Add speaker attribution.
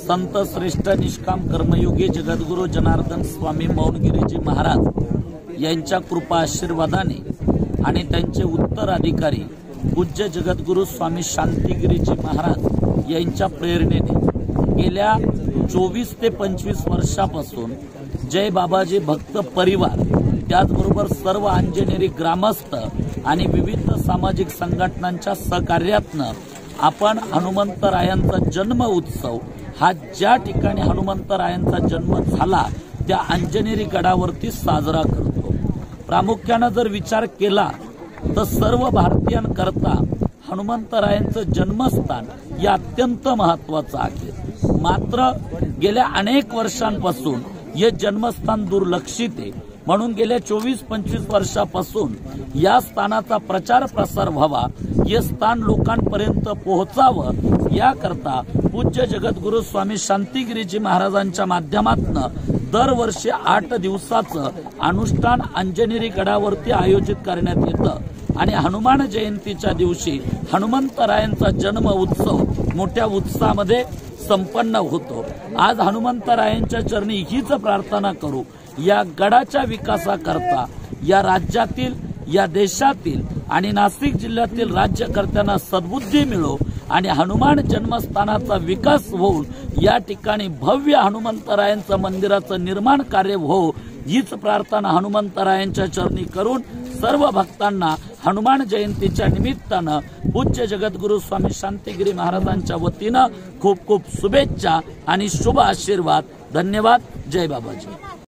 Speaker 1: संत श्रेष्ठ निष्काम कर्मयोगी जगद्गुरु जनार्दन स्वामी मौनगिरीजी महाराज यांच्या कृपा आशीर्वादाने आणि त्यांचे उत्तराधिकारी पूज्य जगद्गुरु स्वामी शांतिगिरीजी महाराज यांच्या प्रेरणेने गेल्या 24 ते 25 वर्षापासून जय बाबाजी भक्त परिवार त्याचबरोबर सर्व अंजनेरी ग्रामस्थ आणि विविध सामाजिक संघटनांच्या सहकार्यातनं आपण हनुमंतरायांचा जन्म उत्सव हा ज्या ठिकाणी हनुमंतरायांचा जन्म झाला त्या अंजनेरी गडावरती साजरा करतो। प्रामुख्याने जर विचार केला तर सर्व भारतीयांकरता हनुमंतरायांचं जन्मस्थान हे अत्यंत महत्त्वाचं आहे। मात्र गेल्या अनेक वर्षांपासून हे जन्मस्थान दुर्लक्षित आहे, म्हणून गेल्या 24-25 वर्षापासून या स्थानाचा प्रचार प्रसार व्हावा, हे स्थान लोकांपर्यंत पोहोचावं याकरता पूज्य जगद्गुरु स्वामी शांतिगिरीजी महाराजांच्या माध्यमातून दरवर्षी 8 दिवसाचं अनुष्ठान अंजनेरी गडावरती आयोजित करण्यात येतं आणि हनुमान जयंतीच्या दिवशी हनुमंतरायांचा जन्म उत्सव मोठ्या उत्साहामध्ये संपन्न होतो। आज हनुमंतरायांच्या चरणी हीच प्रार्थना करू, या गडाच्या विकासाकरता या राज्यातील या देशातील आणि नाशिक जिल्ह्यातील राज्यकर्त्यांना सद्बुद्धी मिळो आणि हनुमान जन्मस्थानाचा विकास होऊन या ठिकाणी भव्य हनुमंतरायांचं मंदिराचं निर्माण कार्य हो, हीच प्रार्थना हनुमंतरायांच्या चरणी करून सर्व भक्तांना हनुमान जयंतीच्या निमित्तानं पूज्य जगद्गुरु स्वामी शांतिगिरी महाराजांच्या वतीनं खूप खूप शुभेच्छा आणि शुभ आशीर्वाद। धन्यवाद। जय बाबाजी।